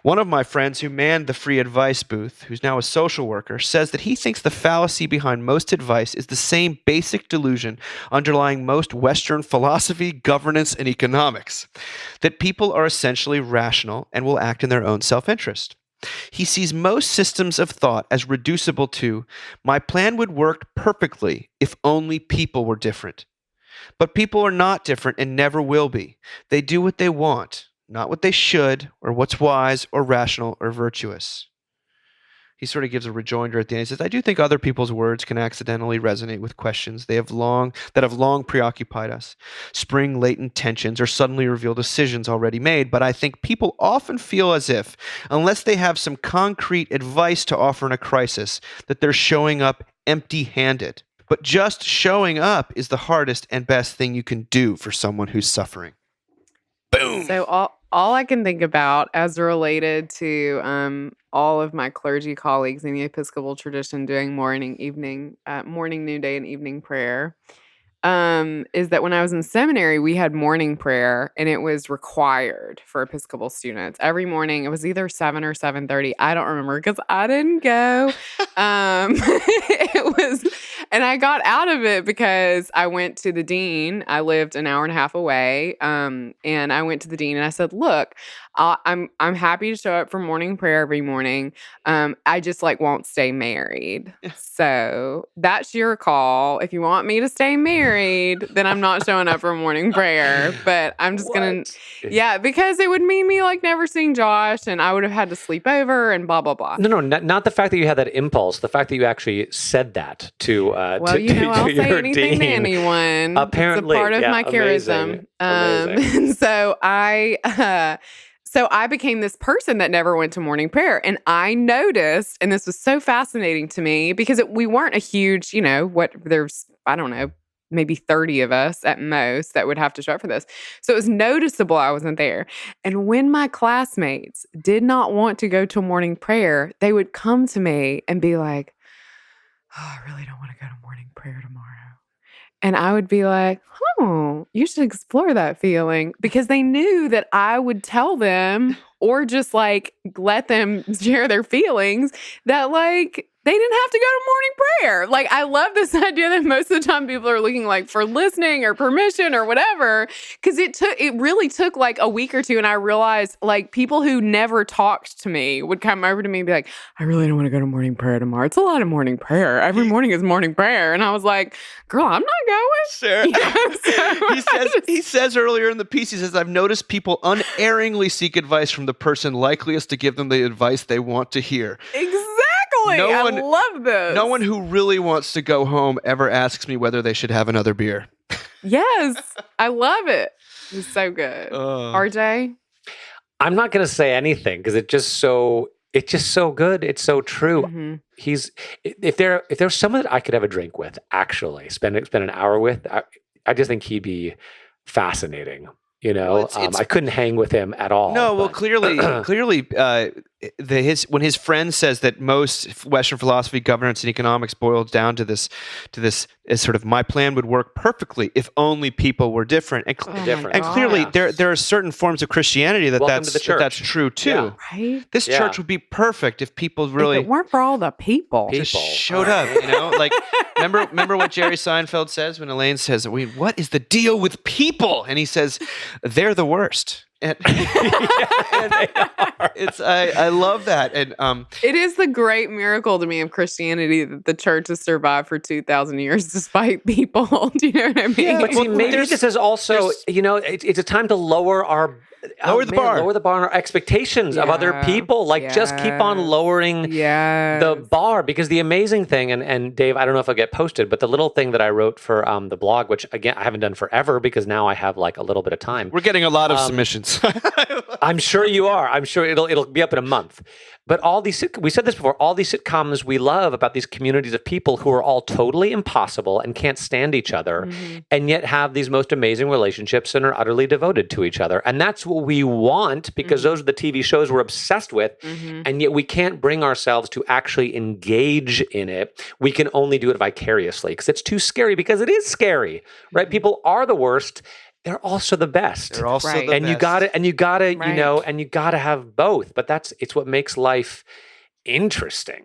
One of my friends who manned the free advice booth, who's now a social worker, says that he thinks the fallacy behind most advice is the same basic delusion underlying most Western philosophy, governance, and economics, that people are essentially rational and will act in their own self-interest. He sees most systems of thought as reducible to, my plan would work perfectly if only people were different. But people are not different and never will be. They do what they want, not what they should, or what's wise, or rational, or virtuous. He sort of gives a rejoinder at the end. He says, I do think other people's words can accidentally resonate with questions that have long preoccupied us, spring latent tensions, or suddenly reveal decisions already made. But I think people often feel as if, unless they have some concrete advice to offer in a crisis, that they're showing up empty-handed. But just showing up is the hardest and best thing you can do for someone who's suffering. Boom! So all I can think about as related to all of my clergy colleagues in the Episcopal tradition doing morning, noonday, and evening prayer is that when I was in seminary, we had morning prayer, and it was required for Episcopal students every morning. It was either 7 or 7:30. I don't remember because I didn't go. It was, and I got out of it because I went to the dean. I lived an hour and a half away, and I went to the dean and I said, "Look, I'm happy to show up for morning prayer every morning. I just won't stay married. So that's your call. If you want me to stay married, then I'm not showing up for morning prayer. But I'm just gonna, because it would mean me never seeing Josh, and I would have had to sleep over and blah blah blah. No, not the fact that you had that impulse. The fact that you actually said that to I'll to say your anything dean. to anyone. Apparently, it's a part of my amazing. charism. So I became this person that never went to morning prayer. And I noticed, and this was so fascinating to me because we weren't a huge, there's, I don't know, maybe 30 of us at most that would have to show up for this. So it was noticeable I wasn't there. And when my classmates did not want to go to morning prayer, they would come to me and be like, oh, I really don't want to go to morning prayer tomorrow. And I would be like, oh, you should explore that feeling, because they knew that I would tell them or just let them share their feelings that they didn't have to go to morning prayer. Like, I love this idea that most of the time people are looking like for listening or permission or whatever. Because it really took like a week or two. And I realized like people who never talked to me would come over to me and be like, I really don't want to go to morning prayer tomorrow. It's a lot of morning prayer. Every morning is morning prayer. And I was like, girl, I'm not going. Sarah, he says earlier in the piece, he says, I've noticed people unerringly seek advice from the person likeliest to give them the advice they want to hear. Exactly. No one- I love this. No one who really wants to go home ever asks me whether they should have another beer. Yes. I love it. It's so good. RJ? I'm not going to say anything because it's just so good. It's so true. Mm-hmm. If there's someone that I could have a drink with, actually spend an hour with, I just think he'd be fascinating. You know, Well, I couldn't hang with him at all. No, well, but- clearly, when his friend says that most Western philosophy, governance, and economics boils down to this as sort of my plan would work perfectly if only people were different. And, and clearly, there are certain forms of Christianity Welcome to the church. that's true too. Yeah. Right? This Yeah. church would be perfect if people really If it weren't for all the people. just showed up. You know, like remember what Jerry Seinfeld says when Elaine says, "What is the deal with people?" And he says, "They're the worst." And, I love that. And It is the great miracle to me of Christianity that the church has survived for 2,000 years despite people. Do you know what I mean? Yeah, But see, maybe there's- this is also, there's- you know, it's a time to lower the bar and our expectations of other Yeah. people. Like, just keep on lowering Yes. the bar, because the amazing thing, and Dave, I don't know if it'll get posted, but the little thing that I wrote for the blog, which again I haven't done forever because now I have like a little bit of time. we're getting a lot of submissions. I'm sure you are. I'm sure it'll be up in a month. But all these we said this before, all these sitcoms we love about these communities of people who are all totally impossible and can't stand each other, and yet have these most amazing relationships and are utterly devoted to each other. And that's what we want, because those are the TV shows we're obsessed with. And yet we can't bring ourselves to actually engage in it. We can only do it vicariously because it's too scary, because it is scary, right? People are the worst. They're also the best. They're also Right. the And best. you gotta, Right. you know, and you gotta have both. But it's what makes life interesting.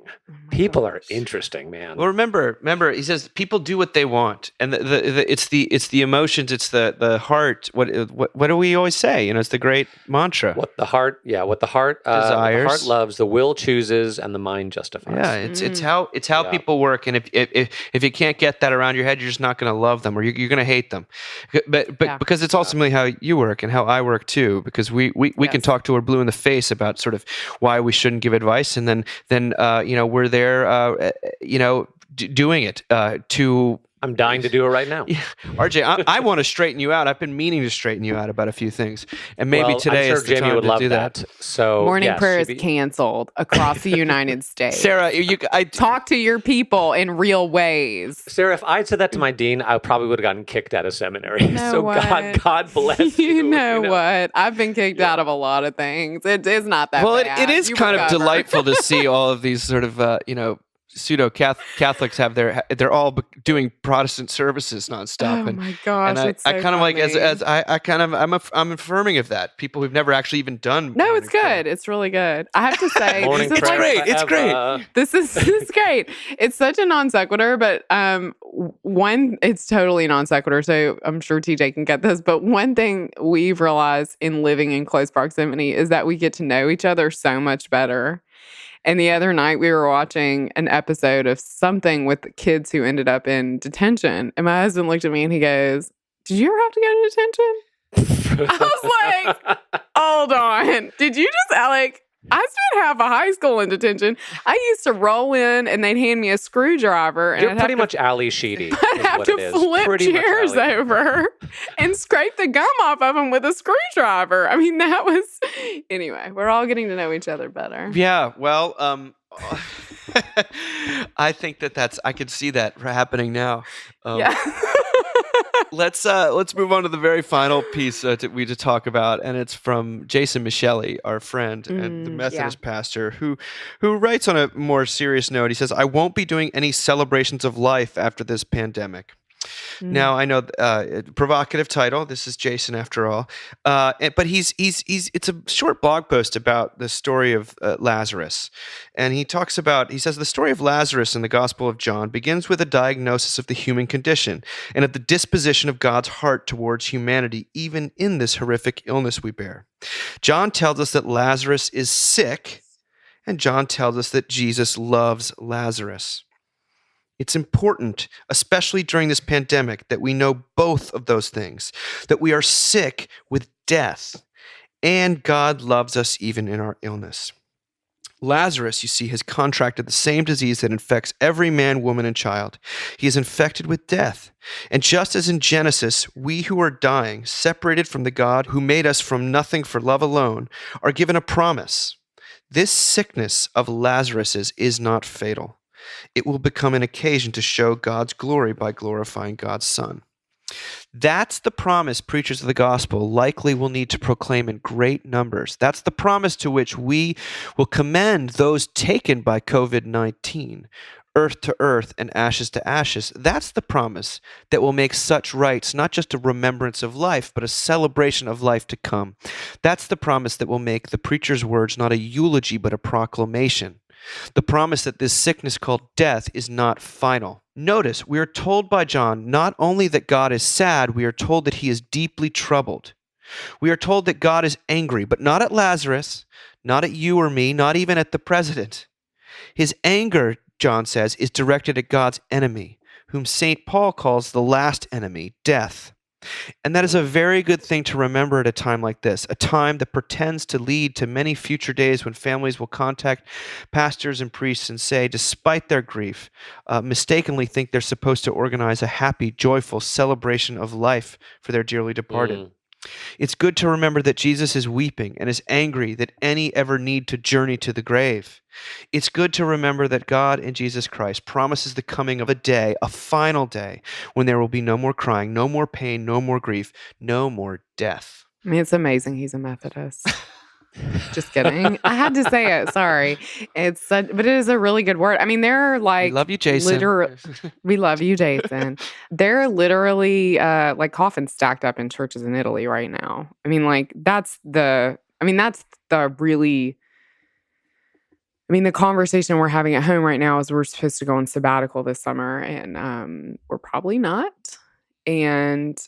People are interesting, man. Well, remember, he says people do what they want, and it's the emotions, it's the heart. What do we always say? You know, it's the great mantra. What the heart Desires. loves, the will chooses, and the mind justifies. Yeah, it's how Yeah. people work, and if you can't get that around your head, you're just not going to love them, or you're going to hate them. But Yeah. because it's ultimately how you work and how I work too. Because we can talk to her blue in the face about sort of why we shouldn't give advice, and then you know, we're there, you know, doing it to. I'm dying to do it right now. Yeah. RJ, I want to straighten you out. I've been meaning to straighten you out about a few things, and maybe Well, today I'm sure is the Jamie time would to love do that. So Morning yes, prayer is she'd be- canceled across the United States. Sarah, Talk to your people in real ways. Sarah, if I'd said that to my dean, I probably would have gotten kicked out of seminary. know So what? God bless you. You know what? I've been kicked out of a lot of things. It is not that well, bad. it is You kind of recover. delightful to see all of these sort of you know, pseudo Catholics have they're all doing Protestant services nonstop. Oh and, my gosh, and it's I so kind of like funny. as I kind of I'm affirming of that. People who've never actually even done. No, morning it's good. prayer. It's really good. I have to say, Morning this is prayer like, great. It's great. forever. this is great. It's such a non sequitur, but it's totally non sequitur. So I'm sure TJ can get this. But one thing we've realized in living in close proximity is that we get to know each other so much better. And the other night we were watching an episode of something with the kids who ended up in detention. And my husband looked at me and he goes, "Did you ever have to go to detention?" I was like, hold on. Did you just, Alec? I spent half of high school in detention. I used to roll in and they'd hand me a screwdriver. And You're I'd pretty have much Ali Sheedy. I'd is have what to it is. flip Pretty much chairs Ali. over and scrape the gum off of them with a screwdriver. I mean, that was, anyway, we're all getting to know each other better. Yeah, well, I think I could see that happening now. Yeah. Let's move on to the very final piece we to talk about, and it's from Jason Michelli, our friend and the Methodist pastor, who writes on a more serious note. He says, "I won't be doing any celebrations of life after this pandemic. Now I know provocative title. This is Jason after all, but he's it's a short blog post about the story of Lazarus, and he says the story of Lazarus in the Gospel of John begins with a diagnosis of the human condition and of the disposition of God's heart towards humanity, even in this horrific illness we bear. John tells us that Lazarus is sick, and John tells us that Jesus loves Lazarus. It's important, especially during this pandemic, that we know both of those things, that we are sick with death, and God loves us even in our illness. Lazarus, you see, has contracted the same disease that infects every man, woman, and child. He is infected with death. And just as in Genesis, we who are dying, separated from the God who made us from nothing for love alone, are given a promise. This sickness of Lazarus's is not fatal. It will become an occasion to show God's glory by glorifying God's Son. That's the promise preachers of the gospel likely will need to proclaim in great numbers. That's the promise to which we will commend those taken by COVID-19, earth to earth and ashes to ashes. That's the promise that will make such rites not just a remembrance of life, but a celebration of life to come. That's the promise that will make the preacher's words not a eulogy, but a proclamation. The promise that this sickness called death is not final. Notice, we are told by John not only that God is sad, we are told that he is deeply troubled. We are told that God is angry, but not at Lazarus, not at you or me, not even at the president. His anger, John says, is directed at God's enemy, whom St. Paul calls the last enemy, death. And that is a very good thing to remember at a time like this, a time that pretends to lead to many future days when families will contact pastors and priests and say, despite their grief, mistakenly think they're supposed to organize a happy, joyful celebration of life for their dearly departed. It's good to remember that Jesus is weeping and is angry that any ever need to journey to the grave. It's good to remember that God in Jesus Christ promises the coming of a day, a final day, when there will be no more crying, no more pain, no more grief, no more death. I mean, it's amazing he's a Methodist. Just kidding. I had to say it. Sorry. But it is a really good word. I mean, there are like, We love you, Jason. We love you, Jason. There are literally like coffins stacked up in churches in Italy right now. I mean, like that's the really, the conversation we're having at home right now is we're supposed to go on sabbatical this summer, and we're probably not. And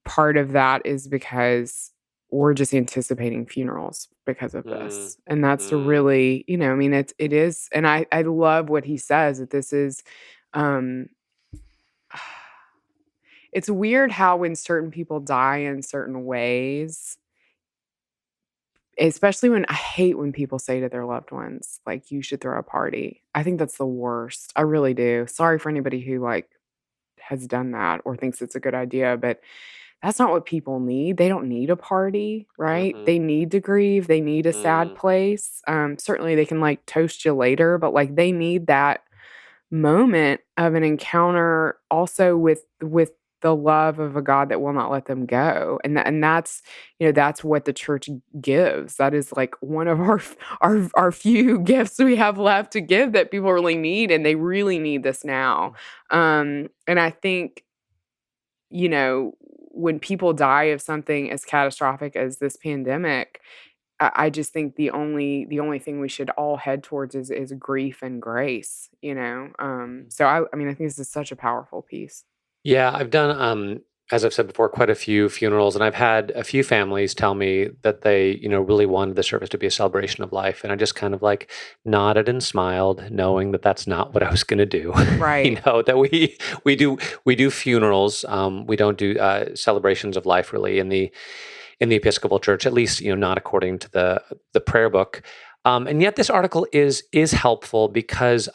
part of that is because we're just anticipating funerals because of this. And that's really, it is. And I love what he says, that this is, it's weird how when certain people die in certain ways, especially when I hate when people say to their loved ones, like, you should throw a party. I think that's the worst. I really do. Sorry for anybody who has done that or thinks it's a good idea, but that's not what people need. They don't need a party, right? They need to grieve. They need a sad place. Certainly they can toast you later, but they need that moment of an encounter also with the love of a God that will not let them go. And that's, that's what the church gives. That is one of our few gifts we have left to give that people really need. And they really need this now. And I think, when people die of something as catastrophic as this pandemic, I just think the only thing we should all head towards is grief and grace, So I think this is such a powerful piece. Yeah, I've done, as I've said before, quite a few funerals, and I've had a few families tell me that they, really wanted the service to be a celebration of life, and I just kind of nodded and smiled, knowing that that's not what I was going to do. Right. That we do funerals. We don't do celebrations of life really in the Episcopal Church, at least not according to the prayer book. And yet this article is helpful because.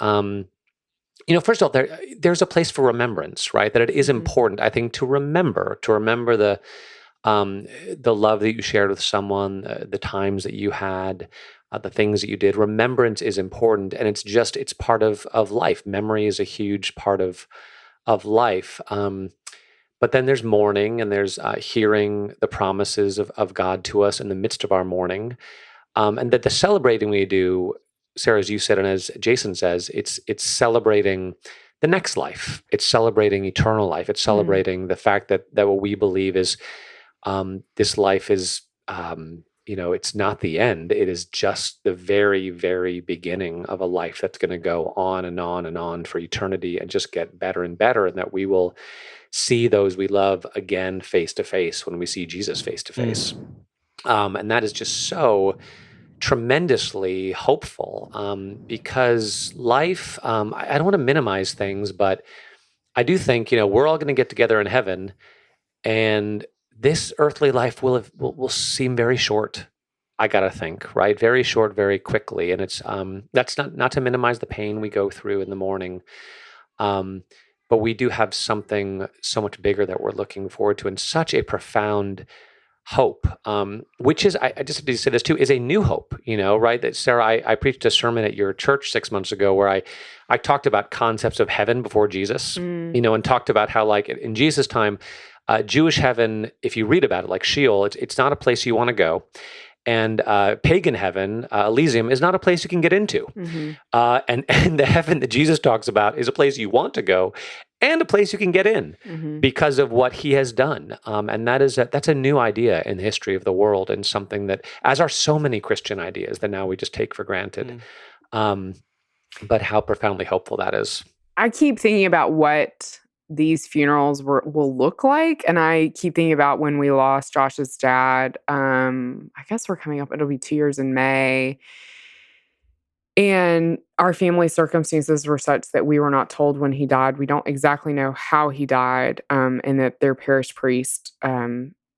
First of all, there's a place for remembrance, right? That it is important, I think, to remember the love that you shared with someone, the times that you had, the things that you did. Remembrance is important, and it's part of life. Memory is a huge part of life. But then there's mourning, and there's hearing the promises of God to us in the midst of our mourning, and that the celebrating we do, Sarah, as you said, and as Jason says, it's celebrating the next life. It's celebrating eternal life. It's celebrating the fact that what we believe is this life is, it's not the end. It is just the very, very beginning of a life that's going to go on and on and on for eternity and just get better and better, and that we will see those we love again face to face when we see Jesus face to face. And that is just so tremendously hopeful, because life, I don't want to minimize things, but I do think, we're all going to get together in heaven, and this earthly life will seem very short. I gotta think, right? Very short, very quickly, and it's that's not to minimize the pain we go through in the morning, but we do have something so much bigger that we're looking forward to, and such a profound hope, which is, I just have to say this too, is a new hope, right? That Sarah, I preached a sermon at your church 6 months ago where I talked about concepts of heaven before Jesus, and talked about how, like, in Jesus' time, Jewish heaven, if you read about it, like Sheol, it's not a place you want to go. And pagan heaven, Elysium, is not a place you can get into. And the heaven that Jesus talks about is a place you want to go and a place you can get in because of what he has done. And that's a new idea in the history of the world, and something that, as are so many Christian ideas that now we just take for granted. But how profoundly hopeful that is. I keep thinking about what these funerals will look like. And I keep thinking about when we lost Josh's dad. I guess we're coming up, it'll be 2 years in May. And our family circumstances were such that we were not told when he died. We don't exactly know how he died, and that their parish priest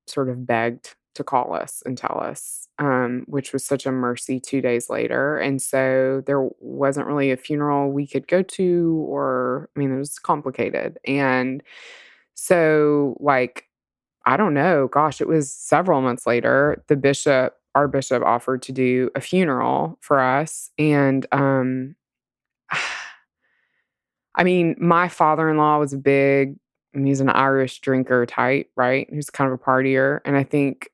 sort of begged to call us and tell us, which was such a mercy 2 days later. And so there wasn't really a funeral we could go to, it was complicated. And so, I don't know, gosh, it was several months later, our bishop offered to do a funeral for us. And, my father-in-law was he's an Irish drinker type, right? He's kind of a partier. And I think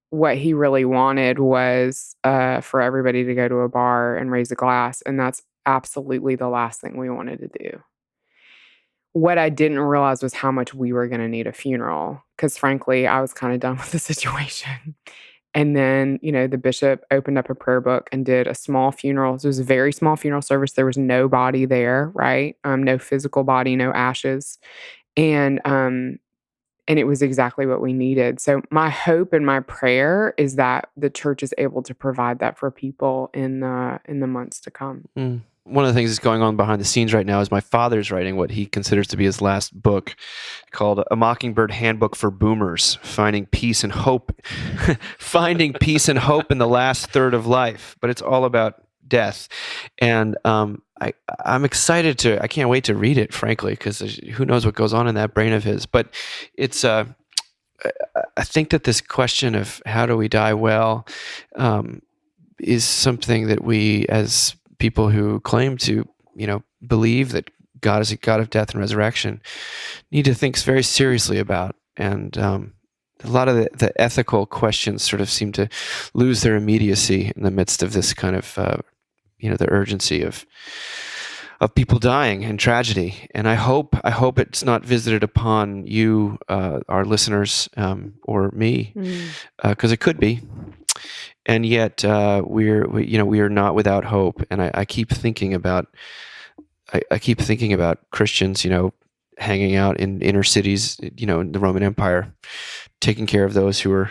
what he really wanted was for everybody to go to a bar and raise a glass. And that's absolutely the last thing we wanted to do. What I didn't realize was how much we were going to need a funeral, because frankly, I was kind of done with the situation. And then, the bishop opened up a prayer book and did a small funeral. So it was a very small funeral service. There was no body there, right? No physical body, no ashes. And it was exactly what we needed. So my hope and my prayer is that the church is able to provide that for people in the months to come. One of the things that's going on behind the scenes right now is my father's writing what he considers to be his last book, called A Mockingbird Handbook for Boomers, Finding Peace and Hope in the Last Third of Life. But it's all about death. And I'm excited I can't wait to read it, frankly, because who knows what goes on in that brain of his. But it's, I think that this question of how do we die well is something that we, as people who claim to, believe that God is a God of death and resurrection, need to think very seriously about. And a lot of the ethical questions sort of seem to lose their immediacy in the midst of this kind of, the urgency of people dying and tragedy. And I hope it's not visited upon you, our listeners, or me, because it could be. And yet we are not without hope. And I keep thinking about Christians, hanging out in inner cities, in the Roman Empire, taking care of those who were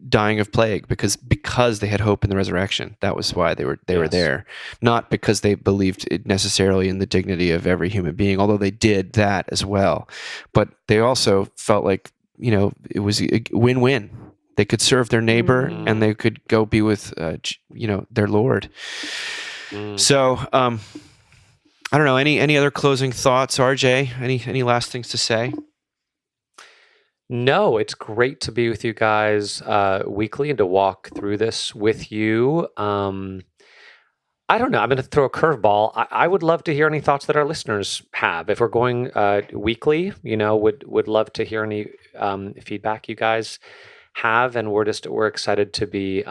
dying of plague because they had hope in the resurrection. That was why they were there, not because they believed necessarily in the dignity of every human being, although they did that as well. But they also felt like it was a win-win. They could serve their neighbor and they could go be with, their Lord. So, I don't know. Any other closing thoughts, RJ? Any last things to say? No, it's great to be with you guys weekly and to walk through this with you. I don't know. I'm going to throw a curveball. I would love to hear any thoughts that our listeners have. If we're going weekly, would love to hear any feedback you guys have, and we're excited to be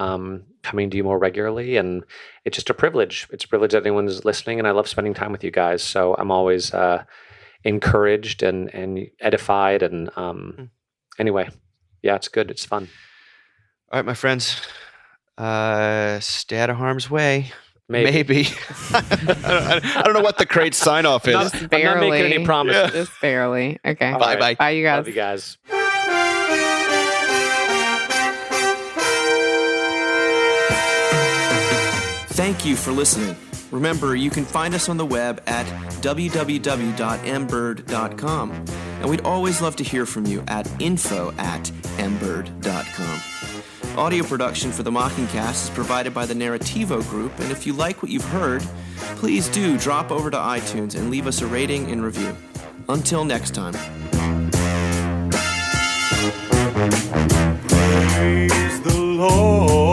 coming to you more regularly. And it's just a privilege. It's a privilege that anyone's listening, and I love spending time with you guys. So I'm always encouraged and edified. And anyway, yeah, it's good. It's fun. All right, my friends, stay out of harm's way. Maybe. I don't know what the great sign off is. Just I'm not barely. making any promises. Just barely. Okay. All Bye-bye. right. Bye, you guys. Love you guys. Thank you for listening. Remember, you can find us on the web at www.mbird.com. And we'd always love to hear from you at info@mbird.com. Audio production for the Mockingcast is provided by the Narrativo Group, and if you like what you've heard, please do drop over to iTunes and leave us a rating and review. Until next time. Praise the Lord.